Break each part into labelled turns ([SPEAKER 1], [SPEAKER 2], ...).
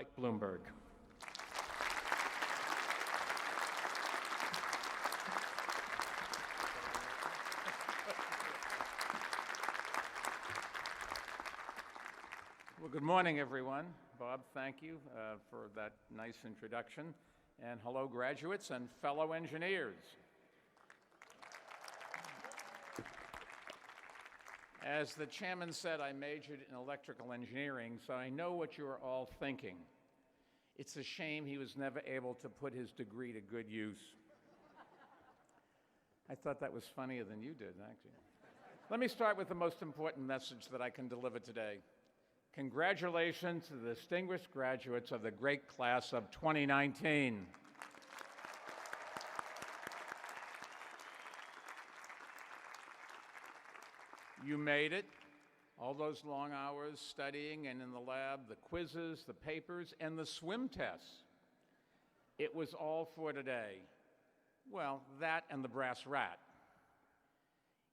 [SPEAKER 1] Mike Bloomberg. Well, good morning, everyone. Bob, thank you for that nice introduction. And hello, graduates and fellow engineers. As the chairman said, I majored in electrical engineering, so I know what you are all thinking. It's a shame he was never able to put his degree to good use. I thought that was funnier than you did, actually. Let me start with the most important message that I can deliver today. Congratulations to the distinguished graduates of the great class of 2019. You made it. All those long hours studying and in the lab, the quizzes, the papers, and the swim tests. It was all for today. Well, that and the brass rat.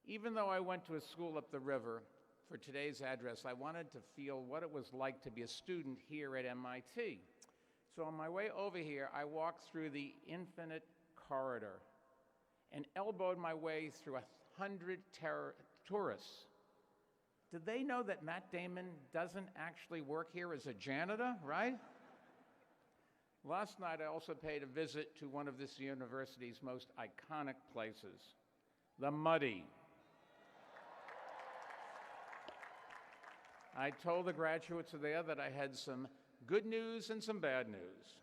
[SPEAKER 1] Even though I went to a school up the river, for today's address, I wanted to feel what it was like to be a student here at MIT. So on my way over here, I walked through the infinite corridor and elbowed my way through 100 tourists. Did they know that Matt Damon doesn't actually work here as a janitor, right? Last night, I also paid a visit to one of this university's most iconic places, the Muddy. I told the graduates there that I had some good news and some bad news.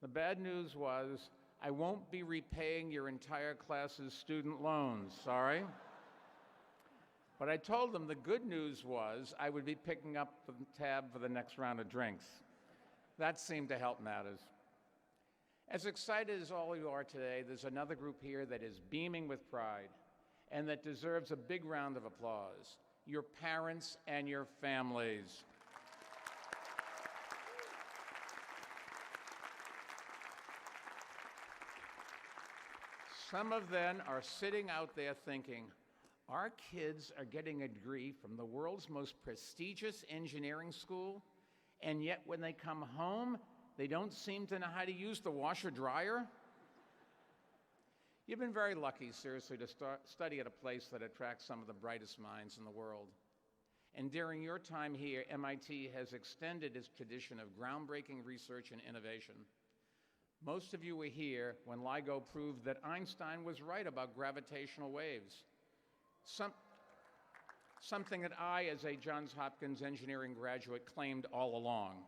[SPEAKER 1] The bad news was I won't be repaying your entire class's student loans, sorry. But I told them the good news was I would be picking up the tab for the next round of drinks. That seemed to help matters. As excited as all of you are today, there's another group here that is beaming with pride and that deserves a big round of applause. Your parents and your families. Some of them are sitting out there thinking, our kids are getting a degree from the world's most prestigious engineering school, and yet when they come home, they don't seem to know how to use the washer-dryer? You've been very lucky, seriously, to study at a place that attracts some of the brightest minds in the world. And during your time here, MIT has extended its tradition of groundbreaking research and innovation. Most of you were here when LIGO proved that Einstein was right about gravitational waves. Something that I, as a Johns Hopkins engineering graduate, claimed all along.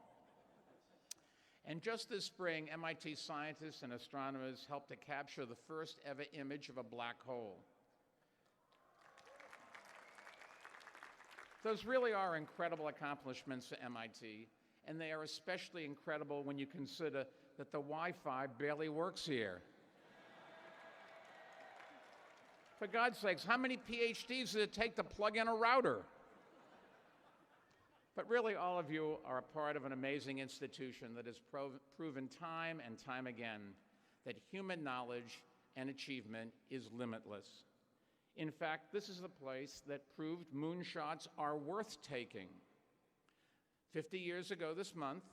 [SPEAKER 1] And just this spring, MIT scientists and astronomers helped to capture the first ever image of a black hole. Those really are incredible accomplishments for MIT, and they are especially incredible when you consider that the Wi-Fi barely works here. For God's sakes, how many PhDs does it take to plug in a router? But really, all of you are a part of an amazing institution that has proven time and time again that human knowledge and achievement is limitless. In fact, this is the place that proved moonshots are worth taking. 50 years ago this month,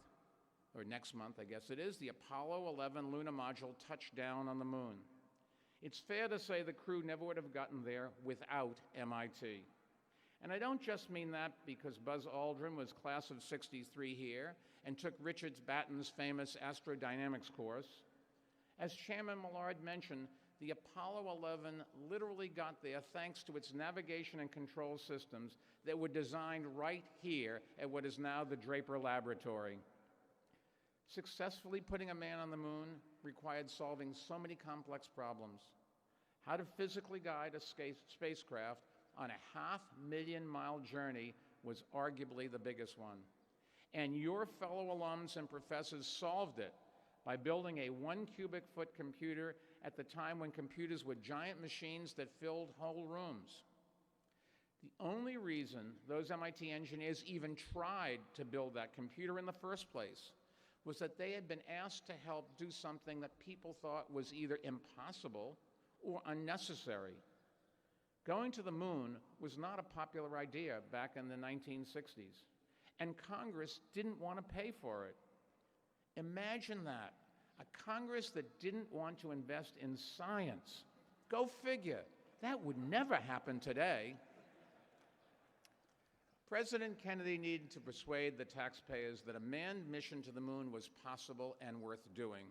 [SPEAKER 1] or next month, I guess it is, the Apollo 11 lunar module touched down on the moon. It's fair to say the crew never would have gotten there without MIT. And I don't just mean that because Buzz Aldrin was class of '63 here and took Richard Batten's famous astrodynamics course. As Chairman Millard mentioned, the Apollo 11 literally got there thanks to its navigation and control systems that were designed right here at what is now the Draper Laboratory. Successfully putting a man on the moon required solving so many complex problems. How to physically guide a spacecraft on a 500,000-mile journey was arguably the biggest one. And your fellow alums and professors solved it by building a 1 cubic foot computer at the time when computers were giant machines that filled whole rooms. The only reason those MIT engineers even tried to build that computer in the first place was that they had been asked to help do something that people thought was either impossible or unnecessary. Going to the moon was not a popular idea back in the 1960s, and Congress didn't want to pay for it. Imagine that, a Congress that didn't want to invest in science. Go figure, that would never happen today. President Kennedy needed to persuade the taxpayers that a manned mission to the moon was possible and worth doing.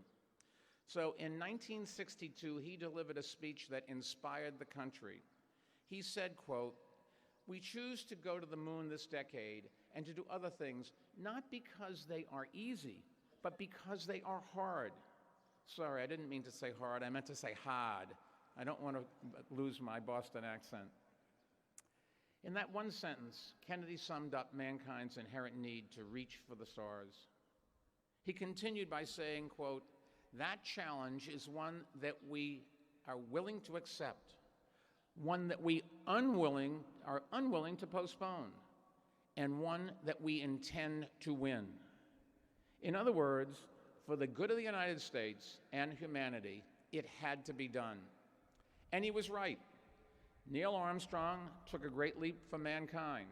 [SPEAKER 1] So in 1962, he delivered a speech that inspired the country. He said, quote, "We choose to go to the moon this decade and to do other things, not because they are easy, but because they are hard." Sorry, I didn't mean to say hard, I meant to say hard. I don't want to lose my Boston accent. In that one sentence, Kennedy summed up mankind's inherent need to reach for the stars. He continued by saying, quote, "That challenge is one that we are willing to accept, one that we are unwilling to postpone, and one that we intend to win." In other words, for the good of the United States and humanity, it had to be done. And he was right. Neil Armstrong took a great leap for mankind.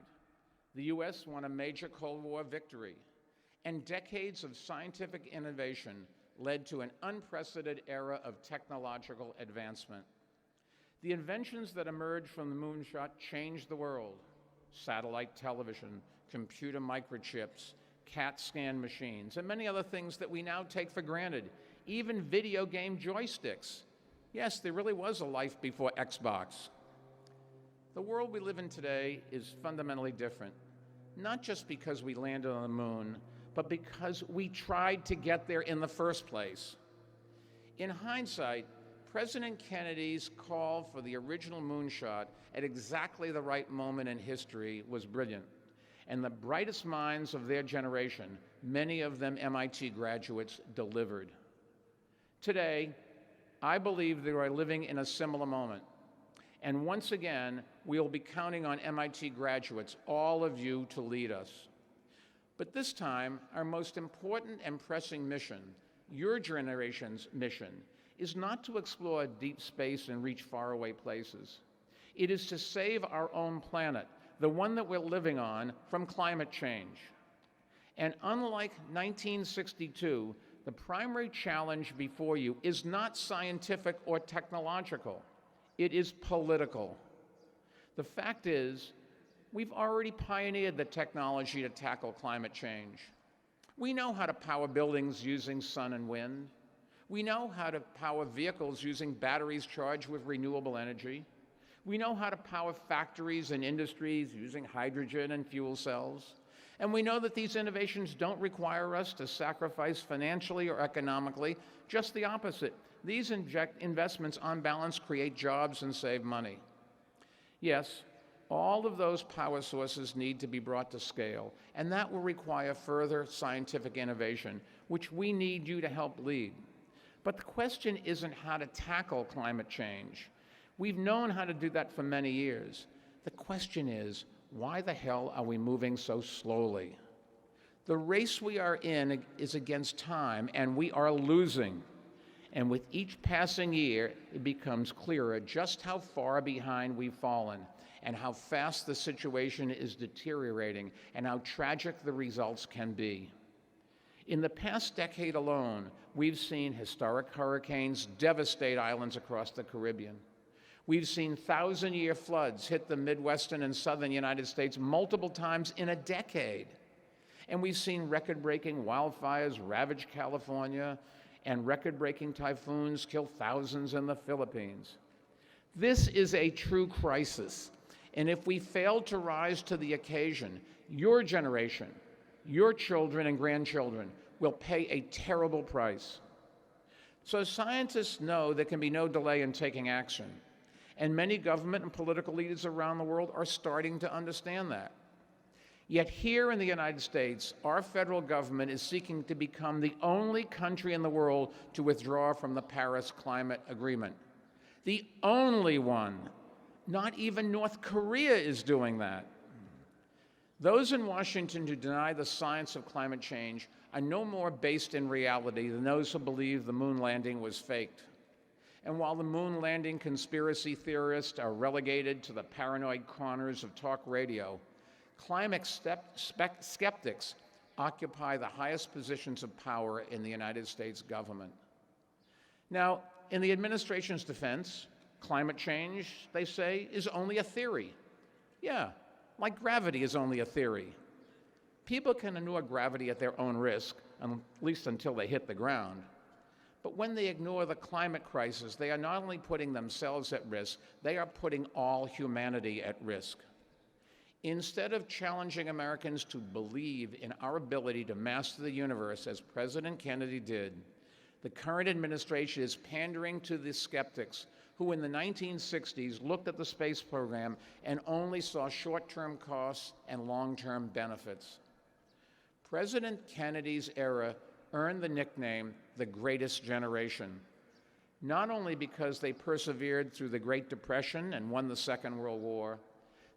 [SPEAKER 1] The U.S. won a major Cold War victory, and decades of scientific innovation led to an unprecedented era of technological advancement. The inventions that emerged from the moonshot changed the world: satellite television, computer microchips, CAT scan machines, and many other things that we now take for granted, even video game joysticks. Yes, there really was a life before Xbox. The world we live in today is fundamentally different, not just because we landed on the moon, but because we tried to get there in the first place. In hindsight, President Kennedy's call for the original moonshot at exactly the right moment in history was brilliant, and the brightest minds of their generation, many of them MIT graduates, delivered. Today, I believe that we're living in a similar moment. And once again, we'll be counting on MIT graduates, all of you, to lead us. But this time, our most important and pressing mission, your generation's mission, is not to explore deep space and reach faraway places. It is to save our own planet, the one that we're living on, from climate change. And unlike 1962, the primary challenge before you is not scientific or technological. It is political. The fact is, we've already pioneered the technology to tackle climate change. We know how to power buildings using sun and wind. We know how to power vehicles using batteries charged with renewable energy. We know how to power factories and industries using hydrogen and fuel cells. And we know that these innovations don't require us to sacrifice financially or economically, just the opposite. These investments, on balance, create jobs and save money. Yes, all of those power sources need to be brought to scale, and that will require further scientific innovation, which we need you to help lead. But the question isn't how to tackle climate change. We've known how to do that for many years. The question is, why the hell are we moving so slowly? The race we are in is against time, and we are losing. And with each passing year, it becomes clearer just how far behind we've fallen, and how fast the situation is deteriorating, and how tragic the results can be. In the past decade alone, we've seen historic hurricanes devastate islands across the Caribbean. We've seen thousand-year floods hit the Midwestern and Southern United States multiple times in a decade. And we've seen record-breaking wildfires ravage California, and record-breaking typhoons kill thousands in the Philippines. This is a true crisis, and if we fail to rise to the occasion, your generation, your children and grandchildren will pay a terrible price. So scientists know there can be no delay in taking action, and many government and political leaders around the world are starting to understand that. Yet here in the United States, our federal government is seeking to become the only country in the world to withdraw from the Paris Climate Agreement. The only one. Not even North Korea is doing that. Those in Washington who deny the science of climate change are no more based in reality than those who believe the moon landing was faked. And while the moon landing conspiracy theorists are relegated to the paranoid corners of talk radio, climate skeptics occupy the highest positions of power in the United States government. Now, in the administration's defense, climate change, they say, is only a theory. Yeah, like gravity is only a theory. People can ignore gravity at their own risk, at least until they hit the ground. But when they ignore the climate crisis, they are not only putting themselves at risk, they are putting all humanity at risk. Instead of challenging Americans to believe in our ability to master the universe, as President Kennedy did, the current administration is pandering to the skeptics who in the 1960s looked at the space program and only saw short-term costs and long-term benefits. President Kennedy's era earned the nickname the Greatest Generation, not only because they persevered through the Great Depression and won the Second World War.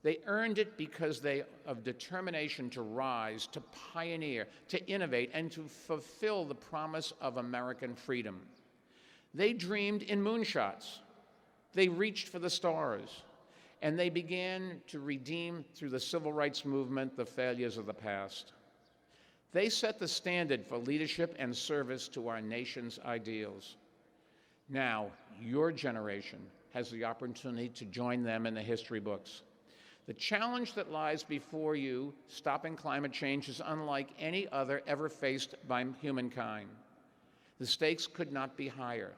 [SPEAKER 1] They earned it because of determination to rise, to pioneer, to innovate, and to fulfill the promise of American freedom. They dreamed in moonshots. They reached for the stars. And they began to redeem through the civil rights movement the failures of the past. They set the standard for leadership and service to our nation's ideals. Now, your generation has the opportunity to join them in the history books. The challenge that lies before you, stopping climate change, is unlike any other ever faced by humankind. The stakes could not be higher.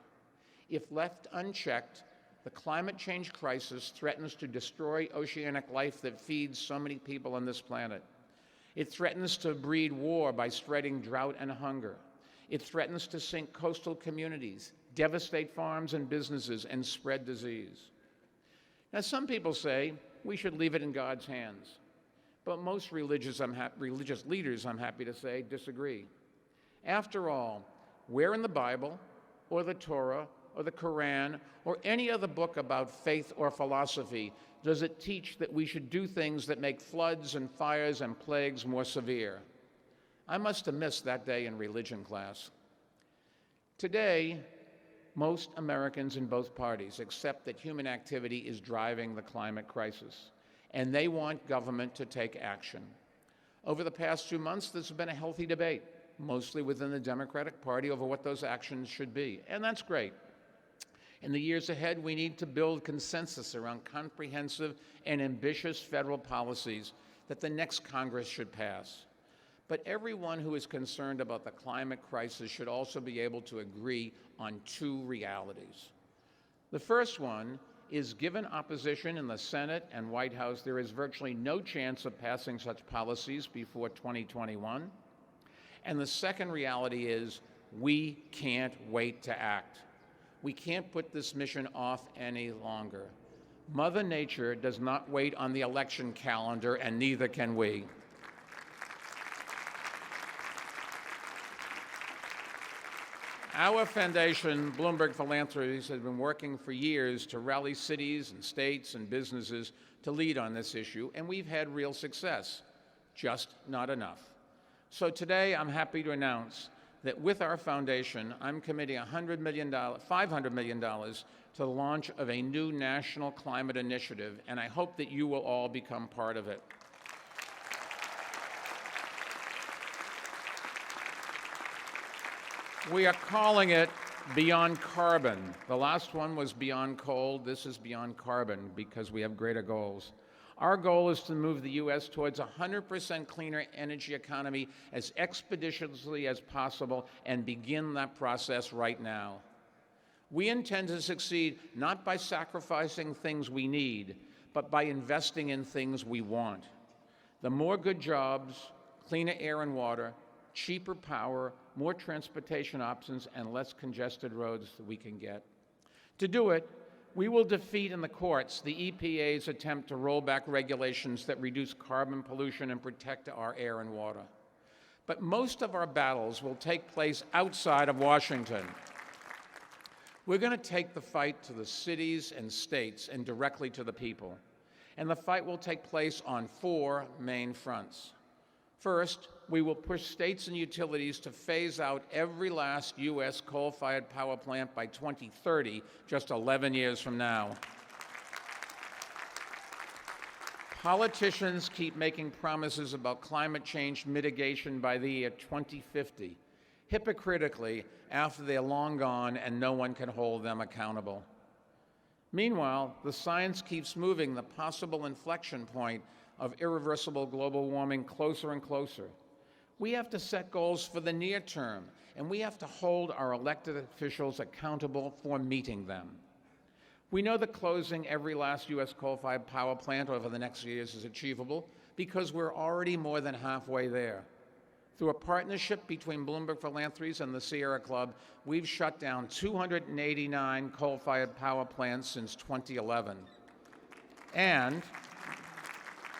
[SPEAKER 1] If left unchecked, the climate change crisis threatens to destroy oceanic life that feeds so many people on this planet. It threatens to breed war by spreading drought and hunger. It threatens to sink coastal communities, devastate farms and businesses, and spread disease. Now, some people say we should leave it in God's hands, but most religious leaders, I'm happy to say, disagree. After all, where in the Bible, or the Torah, or the Quran, or any other book about faith or philosophy does it teach that we should do things that make floods and fires and plagues more severe? I must have missed that day in religion class. Today, most Americans in both parties accept that human activity is driving the climate crisis, and they want government to take action. Over the past 2 months, there's been a healthy debate, mostly within the Democratic Party, over what those actions should be, and that's great. In the years ahead, we need to build consensus around comprehensive and ambitious federal policies that the next Congress should pass. But everyone who is concerned about the climate crisis should also be able to agree on two realities. The first one is, given opposition in the Senate and White House, there is virtually no chance of passing such policies before 2021. And the second reality is, we can't wait to act. We can't put this mission off any longer. Mother Nature does not wait on the election calendar, and neither can we. Our foundation, Bloomberg Philanthropist, has been working for years to rally cities and states and businesses to lead on this issue, and we've had real success, just not enough. So today, I'm happy to announce that with our foundation, I'm committing $500 million to the launch of a new national climate initiative, and I hope that you will all become part of it. We are calling it Beyond Carbon. The last one was Beyond Coal. This is Beyond Carbon because we have greater goals. Our goal is to move the U.S. towards a 100% cleaner energy economy as expeditiously as possible and begin that process right now. We intend to succeed not by sacrificing things we need, but by investing in things we want. The more good jobs, cleaner air and water, cheaper power, more transportation options, and less congested roads that we can get. To do it, we will defeat in the courts the EPA's attempt to roll back regulations that reduce carbon pollution and protect our air and water. But most of our battles will take place outside of Washington. We're going to take the fight to the cities and states and directly to the people. And the fight will take place on 4 main fronts. First, we will push states and utilities to phase out every last U.S. coal-fired power plant by 2030, just 11 years from now. Politicians keep making promises about climate change mitigation by the year 2050, hypocritically after they're long gone and no one can hold them accountable. Meanwhile, the science keeps moving the possible inflection point of irreversible global warming closer and closer. We have to set goals for the near term, and we have to hold our elected officials accountable for meeting them. We know that closing every last U.S. coal-fired power plant over the next years is achievable because we're already more than halfway there. Through a partnership between Bloomberg Philanthropies and the Sierra Club, we've shut down 289 coal-fired power plants since 2011. And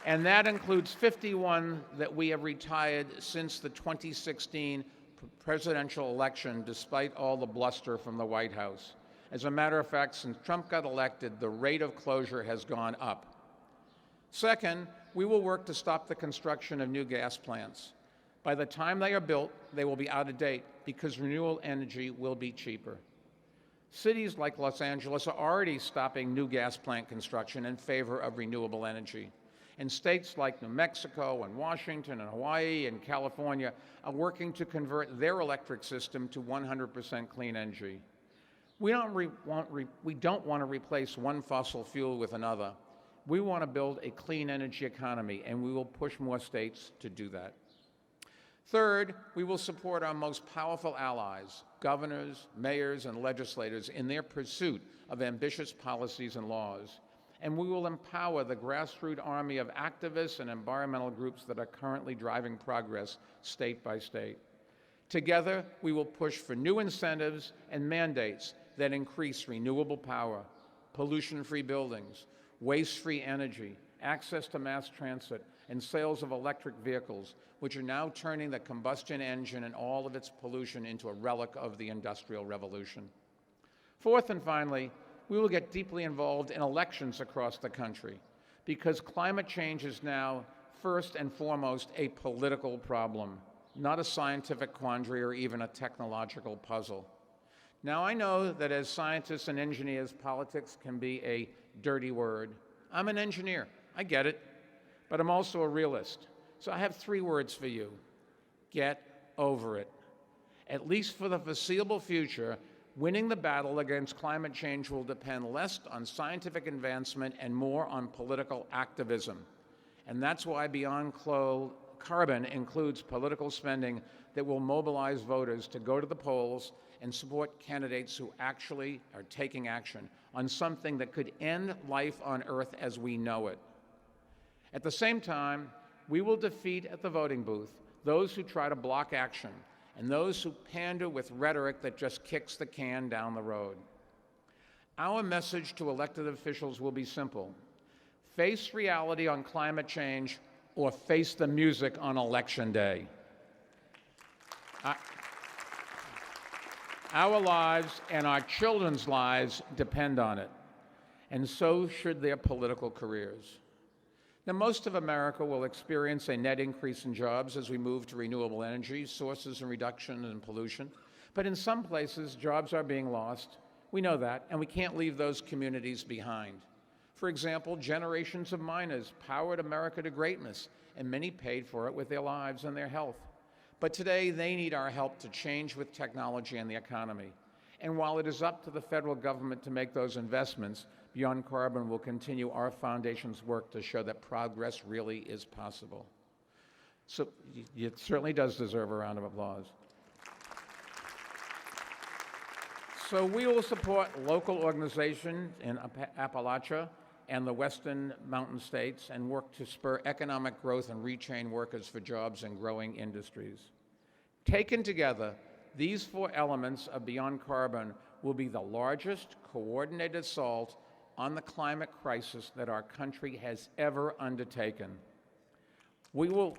[SPEAKER 1] that includes 51 that we have retired since the 2016 presidential election, despite all the bluster from the White House. As a matter of fact, since Trump got elected, the rate of closure has gone up. Second, we will work to stop the construction of new gas plants. By the time they are built, they will be out of date because renewable energy will be cheaper. Cities like Los Angeles are already stopping new gas plant construction in favor of renewable energy. And states like New Mexico and Washington and Hawaii and California are working to convert their electric system to 100% clean energy. We don't want to replace one fossil fuel with another. We want to build a clean energy economy, and we will push more states to do that. Third, we will support our most powerful allies, governors, mayors, and legislators in their pursuit of ambitious policies and laws. And we will empower the grassroots army of activists and environmental groups that are currently driving progress state by state. Together, we will push for new incentives and mandates that increase renewable power, pollution-free buildings, waste-free energy, access to mass transit, and sales of electric vehicles, which are now turning the combustion engine and all of its pollution into a relic of the Industrial Revolution. Fourth and finally, we will get deeply involved in elections across the country because climate change is now first and foremost a political problem, not a scientific quandary or even a technological puzzle. Now, I know that as scientists and engineers, politics can be a dirty word. I'm an engineer, I get it, but I'm also a realist. So I have 3 words for you. Get over it. At least for the foreseeable future, winning the battle against climate change will depend less on scientific advancement and more on political activism. And that's why Beyond Carbon includes political spending that will mobilize voters to go to the polls and support candidates who actually are taking action on something that could end life on Earth as we know it. At the same time, we will defeat at the voting booth those who try to block action and those who pander with rhetoric that just kicks the can down the road. Our message to elected officials will be simple. Face reality on climate change or face the music on Election Day. Our lives and our children's lives depend on it, and so should their political careers. Now, most of America will experience a net increase in jobs as we move to renewable energy sources and reduction in pollution. But in some places, jobs are being lost. We know that, and we can't leave those communities behind. For example, generations of miners powered America to greatness, and many paid for it with their lives and their health. But today, they need our help to change with technology and the economy. And while it is up to the federal government to make those investments, Beyond Carbon will continue our foundation's work to show that progress really is possible. So it certainly does deserve a round of applause. So we will support local organizations in Appalachia and the Western Mountain States and work to spur economic growth and retrain workers for jobs in growing industries. Taken together, these 4 elements of Beyond Carbon will be the largest coordinated assault on the climate crisis that our country has ever undertaken. We will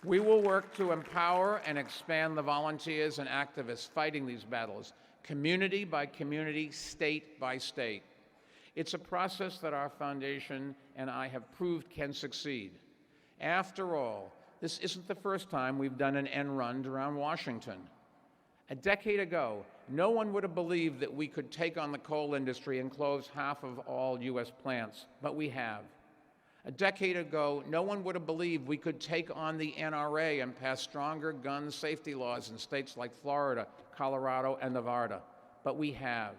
[SPEAKER 1] work to empower and expand the volunteers and activists fighting these battles, community by community, state by state. It's a process that our foundation and I have proved can succeed. After all, this isn't the first time we've done an end run around Washington. A decade ago, no one would have believed that we could take on the coal industry and close half of all U.S. plants, but we have. A decade ago, no one would have believed we could take on the NRA and pass stronger gun safety laws in states like Florida, Colorado, and Nevada, but we have.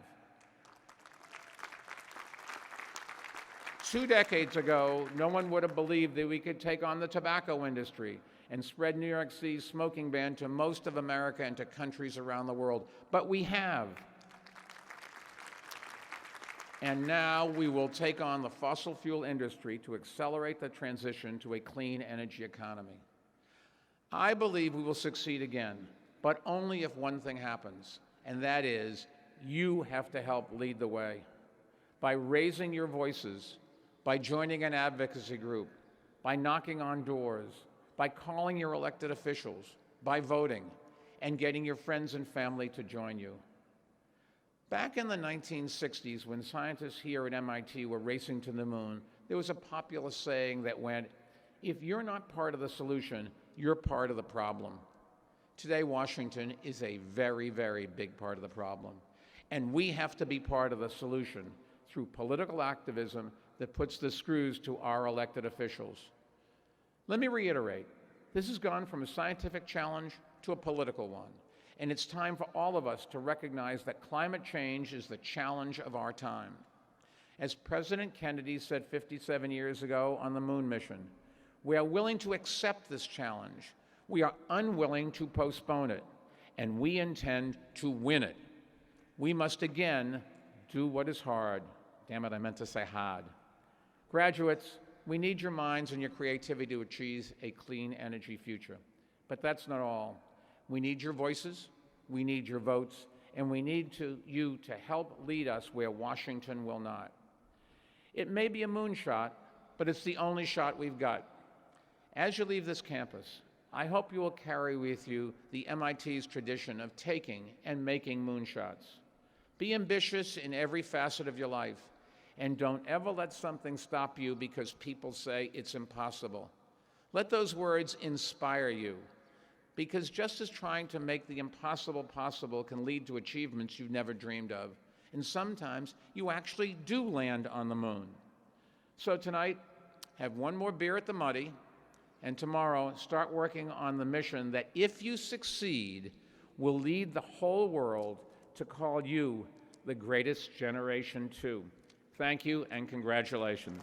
[SPEAKER 1] 2 decades ago, no one would have believed that we could take on the tobacco industry and spread New York City's smoking ban to most of America and to countries around the world, but we have. And now we will take on the fossil fuel industry to accelerate the transition to a clean energy economy. I believe we will succeed again, but only if one thing happens, and that is you have to help lead the way by raising your voices, by joining an advocacy group, by knocking on doors, by calling your elected officials, by voting, and getting your friends and family to join you. Back in the 1960s, when scientists here at MIT were racing to the moon, there was a popular saying that went, if you're not part of the solution, you're part of the problem. Today, Washington is a very, very big part of the problem. And we have to be part of the solution through political activism that puts the screws to our elected officials. Let me reiterate, this has gone from a scientific challenge to a political one. And it's time for all of us to recognize that climate change is the challenge of our time. As President Kennedy said 57 years ago on the moon mission, we are willing to accept this challenge. We are unwilling to postpone it, and we intend to win it. We must again do what is hard. Damn it, I meant to say hard. Graduates, we need your minds and your creativity to achieve a clean energy future. But that's not all. We need your voices, we need your votes, and we need you to help lead us where Washington will not. It may be a moonshot, but it's the only shot we've got. As you leave this campus, I hope you will carry with you the MIT's tradition of taking and making moonshots. Be ambitious in every facet of your life, and don't ever let something stop you because people say it's impossible. Let those words inspire you. Because just as trying to make the impossible possible can lead to achievements you've never dreamed of, and sometimes you actually do land on the moon. So tonight, have one more beer at the Muddy, and tomorrow start working on the mission that, if you succeed, will lead the whole world to call you the greatest generation too. Thank you and congratulations.